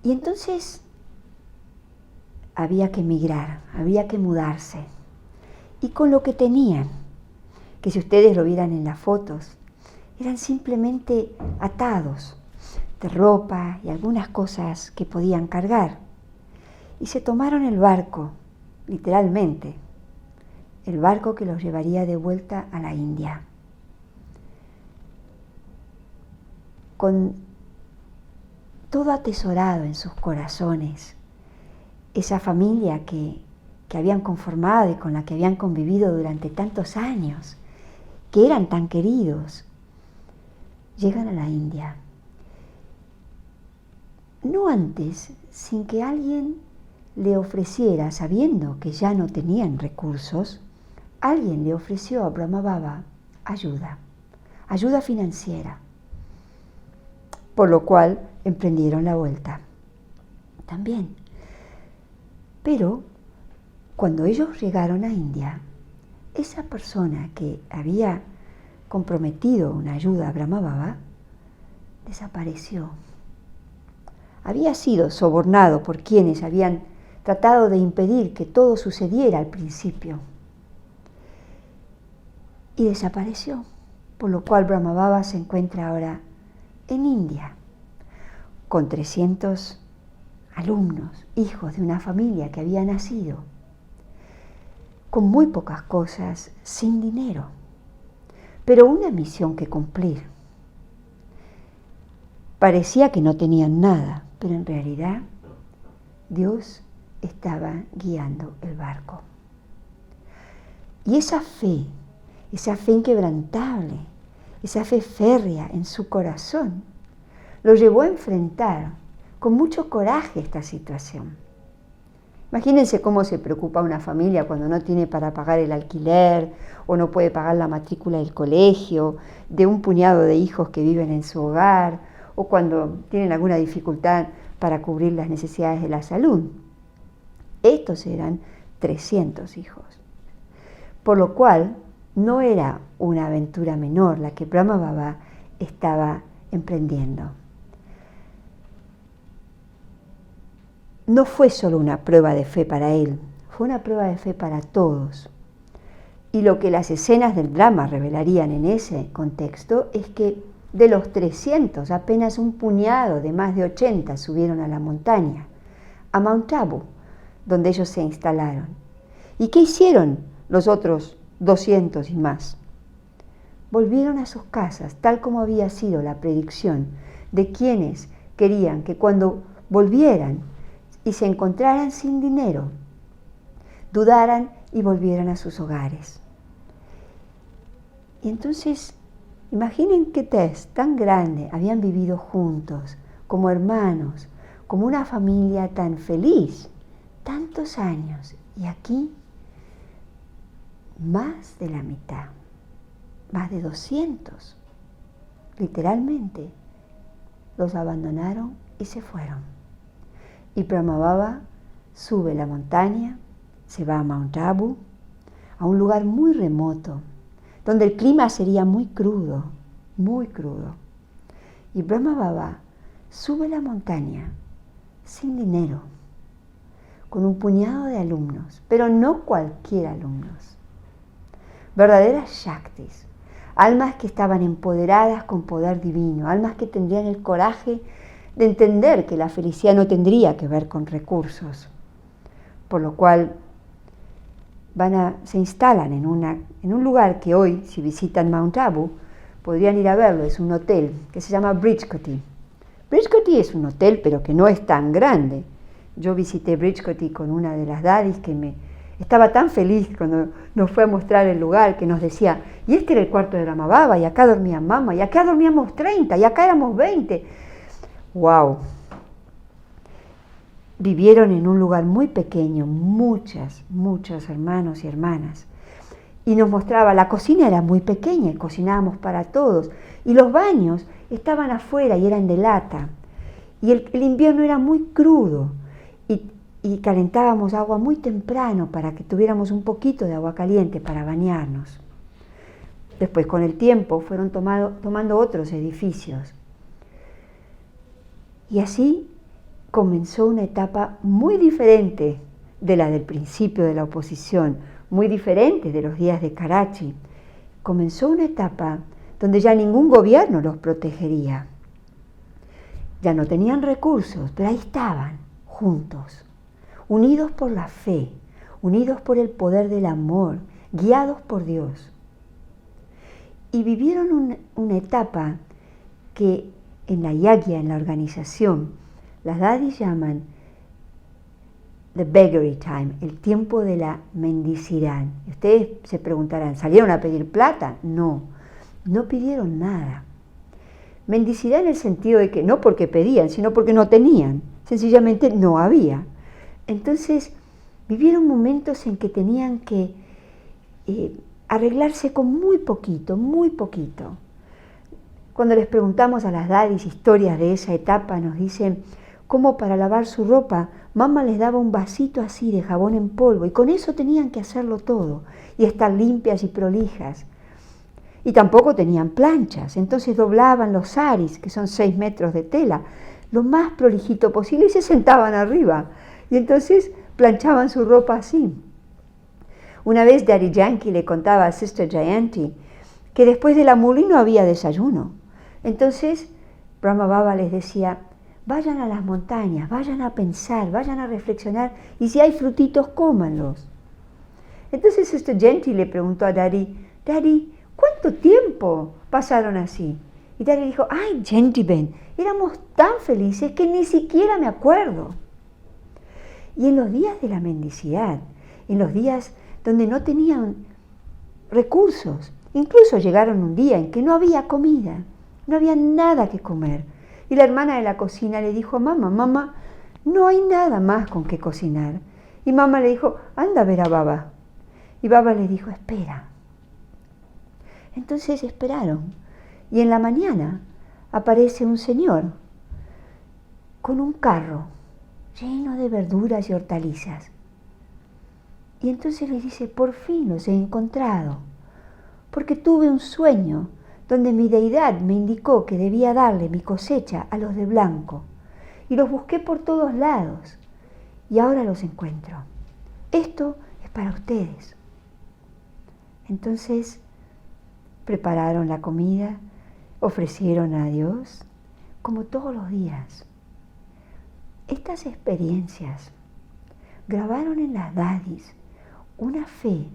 Y entonces había que emigrar, había que mudarse. Y con lo que tenían, que si ustedes lo vieran en las fotos, eran simplemente atados de ropa y algunas cosas que podían cargar. Y se tomaron el barco, literalmente, el barco que los llevaría de vuelta a la India. Con todo atesorado en sus corazones, esa familia que habían conformado y con la que habían convivido durante tantos años, que eran tan queridos, llegan a la India. No antes, sin que alguien le ofreciera, sabiendo que ya no tenían recursos, alguien le ofreció a Brahmababa ayuda financiera, por lo cual emprendieron la vuelta también. Pero cuando ellos llegaron a India, esa persona que había comprometido una ayuda a Brahmababa desapareció. Había sido sobornado por quienes habían tratado de impedir que todo sucediera al principio. Y desapareció, por lo cual Brahmababa se encuentra ahora en India, con 300 alumnos, hijos de una familia que había nacido, con muy pocas cosas, sin dinero, pero una misión que cumplir. Parecía que no tenían nada, pero en realidad Dios estaba guiando el barco. Y esa fe inquebrantable, esa fe férrea en su corazón, lo llevó a enfrentar con mucho coraje esta situación. Imagínense cómo se preocupa una familia cuando no tiene para pagar el alquiler o no puede pagar la matrícula del colegio, de un puñado de hijos que viven en su hogar, o cuando tienen alguna dificultad para cubrir las necesidades de la salud. Estos eran 300 hijos. Por lo cual, no era una aventura menor la que Brahmababa estaba emprendiendo. No fue solo una prueba de fe para él, fue una prueba de fe para todos. Y lo que las escenas del drama revelarían en ese contexto es que de los 300, apenas un puñado de más de 80 subieron a la montaña, a Mount Abu, donde ellos se instalaron. ¿Y qué hicieron los otros 200 y más? Volvieron a sus casas, tal como había sido la predicción de quienes querían que cuando volvieran y se encontraran sin dinero, dudaran y volvieran a sus hogares. Y entonces, imaginen qué test tan grande habían vivido juntos, como hermanos, como una familia tan feliz, tantos años. Y aquí, más de la mitad, más de 200, literalmente, los abandonaron y se fueron. Y Brahmababa sube la montaña, se va a Mount Abu, a un lugar muy remoto, donde el clima sería muy crudo. Y Brahmababa sube la montaña sin dinero, con un puñado de alumnos, pero no cualquier alumnos, verdaderas Shaktis, almas que estaban empoderadas con poder divino, almas que tendrían el coraje de entender que la felicidad no tendría que ver con recursos, por lo cual se instalan en un lugar que hoy, si visitan Mount Abu, podrían ir a verlo. Es un hotel que se llama Bridgecote. Bridgecote es un hotel, pero que no es tan grande. Yo visité Bridgecote con una de las daddies que estaba tan feliz cuando nos fue a mostrar el lugar, que nos decía, y este era el cuarto de Brahmababa, y acá dormía mamá, y acá dormíamos 30, y acá éramos 20. ¡Wow! Vivieron en un lugar muy pequeño, muchos hermanos y hermanas. Y nos mostraba, la cocina era muy pequeña y cocinábamos para todos. Y los baños estaban afuera y eran de lata. Y el invierno era muy crudo. Y calentábamos agua muy temprano para que tuviéramos un poquito de agua caliente para bañarnos. Después, con el tiempo, fueron tomando otros edificios. Y así comenzó una etapa muy diferente de la del principio de la oposición, muy diferente de los días de Karachi. Comenzó una etapa donde ya ningún gobierno los protegería. Ya no tenían recursos, pero ahí estaban, juntos, unidos por la fe, unidos por el poder del amor, guiados por Dios. Y vivieron una etapa que en la yagya, en la organización, las dadis llaman the beggary time, el tiempo de la mendicidad. Ustedes se preguntarán, ¿salieron a pedir plata? No, no pidieron nada. Mendicidad en el sentido de que no porque pedían, sino porque no tenían, sencillamente no había. Entonces, vivieron momentos en que tenían que arreglarse con muy poquito, muy poquito. Cuando les preguntamos a las dadis historias de esa etapa, nos dicen cómo para lavar su ropa, mamá les daba un vasito así de jabón en polvo y con eso tenían que hacerlo todo y estar limpias y prolijas. Y tampoco tenían planchas, entonces doblaban los saris, que son 6 metros de tela, lo más prolijito posible y se sentaban arriba. Y entonces planchaban su ropa así. Una vez Daddy Yankee le contaba a Sister Jayanti que después de la murli no había desayuno. Entonces Brahma Baba les decía, vayan a las montañas, vayan a pensar, vayan a reflexionar y si hay frutitos, cómanlos. Entonces Sister Jayanti le preguntó a Daddy, Daddy, ¿cuánto tiempo pasaron así? Y Daddy dijo, ay, Jayanti Ben, éramos tan felices que ni siquiera me acuerdo. Y en los días de la mendicidad, en los días donde no tenían recursos, incluso llegaron un día en que no había comida, no había nada que comer. Y la hermana de la cocina le dijo a mamá, no hay nada más con que cocinar. Y mamá le dijo, anda a ver a Baba. Y Baba le dijo, espera. Entonces esperaron. Y en la mañana aparece un señor con un carro lleno de verduras y hortalizas. Y entonces les dice, por fin los he encontrado, porque tuve un sueño donde mi deidad me indicó que debía darle mi cosecha a los de blanco. Y los busqué por todos lados, y ahora los encuentro. Esto es para ustedes. Entonces prepararon la comida, ofrecieron a Dios, como todos los días. Estas experiencias grabaron en las dadis una fe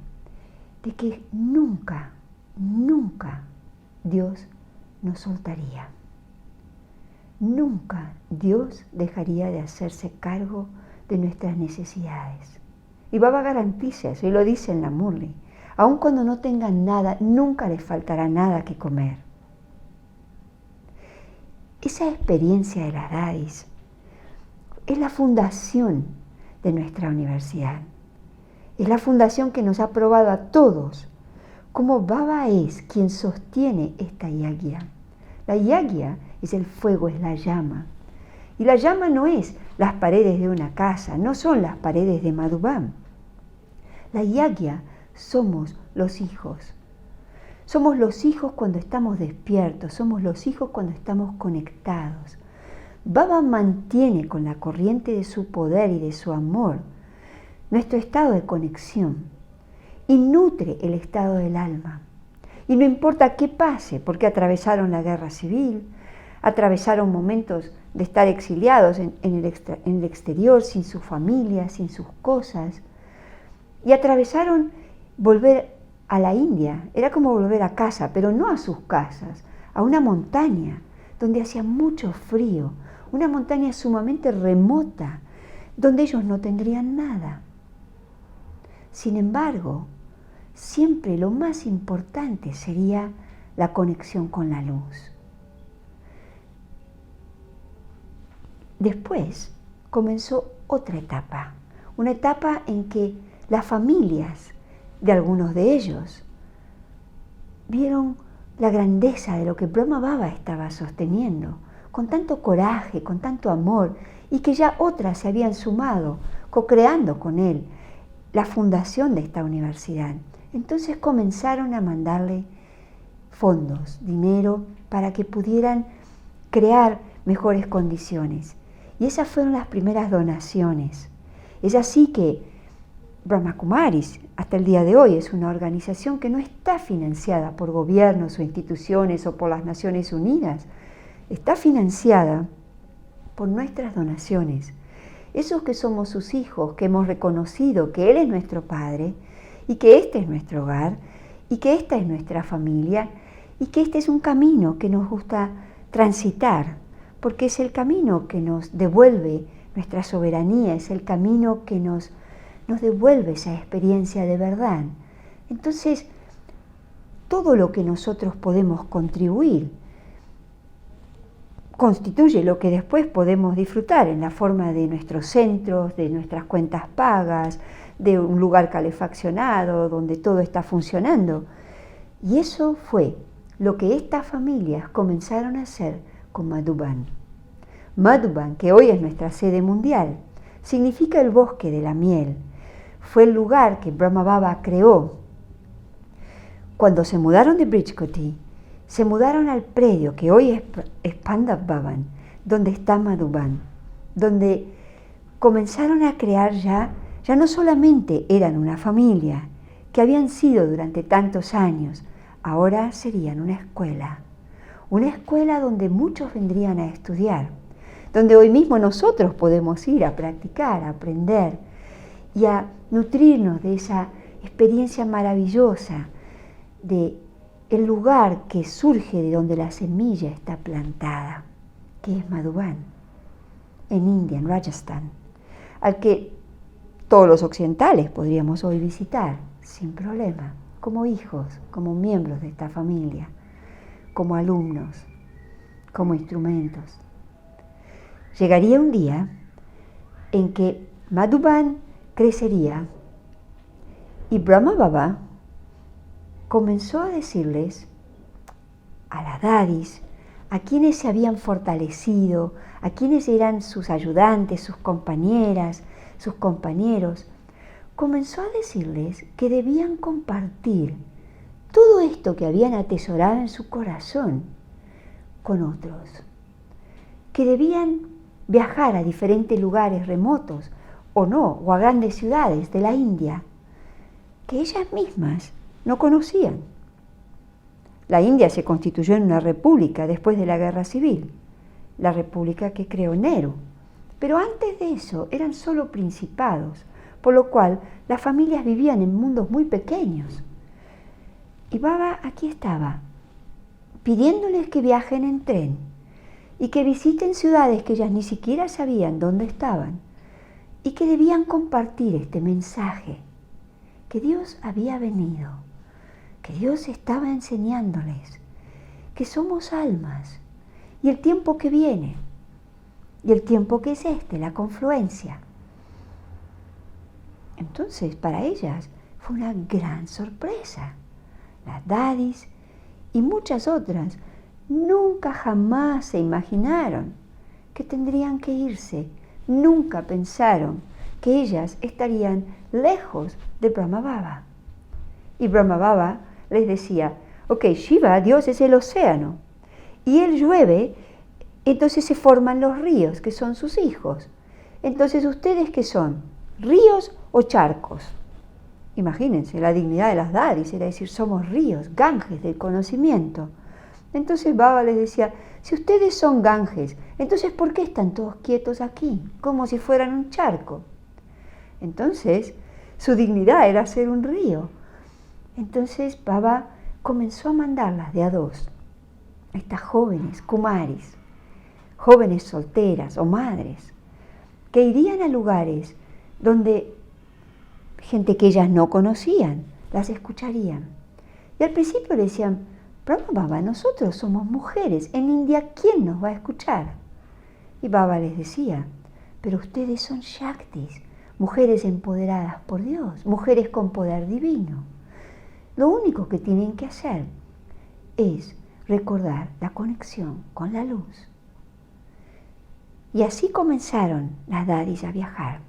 de que nunca, nunca Dios nos soltaría. Nunca Dios dejaría de hacerse cargo de nuestras necesidades. Y Baba garantiza eso, y lo dice en la Murli. Aun cuando no tengan nada, nunca les faltará nada que comer. Esa experiencia de las dadis es la fundación de nuestra universidad. Es la fundación que nos ha probado a todos cómo Baba es quien sostiene esta yagya. La yagya es el fuego, es la llama. Y la llama no es las paredes de una casa, no son las paredes de Madhubam. La yagya somos los hijos. Somos los hijos cuando estamos despiertos, somos los hijos cuando estamos conectados. Baba mantiene con la corriente de su poder y de su amor nuestro estado de conexión y nutre el estado del alma. Y no importa qué pase, porque atravesaron la guerra civil, atravesaron momentos de estar exiliados en el exterior, sin su familia, sin sus cosas, y atravesaron volver a la India. Era como volver a casa, pero no a sus casas, a una montaña donde hacía mucho frío, una montaña sumamente remota, donde ellos no tendrían nada. Sin embargo, siempre lo más importante sería la conexión con la luz. Después comenzó otra etapa, una etapa en que las familias de algunos de ellos vieron la grandeza de lo que Brahma Baba estaba sosteniendo, con tanto coraje, con tanto amor, y que ya otras se habían sumado, co-creando con él la fundación de esta universidad. Entonces comenzaron a mandarle fondos, dinero, para que pudieran crear mejores condiciones. Y esas fueron las primeras donaciones. Es así que Brahma Kumaris, hasta el día de hoy, es una organización que no está financiada por gobiernos o instituciones o por las Naciones Unidas. Está financiada por nuestras donaciones. Esos que somos sus hijos, que hemos reconocido que Él es nuestro Padre y que este es nuestro hogar y que esta es nuestra familia y que este es un camino que nos gusta transitar, porque es el camino que nos devuelve nuestra soberanía, es el camino que nos devuelve esa experiencia de verdad. Entonces, todo lo que nosotros podemos contribuir constituye lo que después podemos disfrutar en la forma de nuestros centros, de nuestras cuentas pagas, de un lugar calefaccionado, donde todo está funcionando. Y eso fue lo que estas familias comenzaron a hacer con Madhuban. Madhuban, que hoy es nuestra sede mundial, significa el bosque de la miel. Fue el lugar que Brahma Baba creó. Cuando se mudaron de Bridgekoti, se mudaron al predio que hoy es Pandav Bhavan, donde está Madhuban, donde comenzaron a crear ya no solamente eran una familia, que habían sido durante tantos años, ahora serían una escuela donde muchos vendrían a estudiar, donde hoy mismo nosotros podemos ir a practicar, a aprender y a nutrirnos de esa experiencia maravillosa de el lugar que surge de donde la semilla está plantada, que es Madhuban, en India, en Rajasthan, al que todos los occidentales podríamos hoy visitar sin problema, como hijos, como miembros de esta familia, como alumnos, como instrumentos. Llegaría un día en que Madhuban crecería y Brahma Baba comenzó a decirles a las dadis, a quienes se habían fortalecido, a quienes eran sus ayudantes, sus compañeras, sus compañeros, comenzó a decirles que debían compartir todo esto que habían atesorado en su corazón con otros, que debían viajar a diferentes lugares remotos o no, o a grandes ciudades de la India, que ellas mismas no conocían. La India se constituyó en una república después de la guerra civil, la república que creó Nehru. Pero antes de eso eran solo principados, por lo cual las familias vivían en mundos muy pequeños. Y Baba aquí estaba, pidiéndoles que viajen en tren y que visiten ciudades que ellas ni siquiera sabían dónde estaban y que debían compartir este mensaje, que Dios había venido, que Dios estaba enseñándoles, que somos almas y el tiempo que viene y el tiempo que es la confluencia. Entonces, para ellas fue una gran sorpresa. Las dadis y muchas otras nunca jamás se imaginaron que tendrían que irse, nunca pensaron que ellas estarían lejos de Brahma Baba. Y Brahma Baba les decía, ok, Shiva, Dios es el océano, y él llueve, entonces se forman los ríos, que son sus hijos. Entonces, ¿ustedes qué son? ¿Ríos o charcos? Imagínense, la dignidad de las dadis era decir, somos ríos, Ganges del conocimiento. Entonces Baba les decía, si ustedes son Ganges, entonces ¿por qué están todos quietos aquí, como si fueran un charco? Entonces, su dignidad era ser un río. Entonces Baba comenzó a mandarlas de a dos, estas jóvenes kumaris, jóvenes solteras o madres, que irían a lugares donde gente que ellas no conocían, las escucharían. Y al principio le decían, Brahma Baba, nosotros somos mujeres, en India, ¿quién nos va a escuchar? Y Baba les decía, pero ustedes son Shaktis, mujeres empoderadas por Dios, mujeres con poder divino. Lo único que tienen que hacer es recordar la conexión con la luz. Y así comenzaron las dadis a viajar.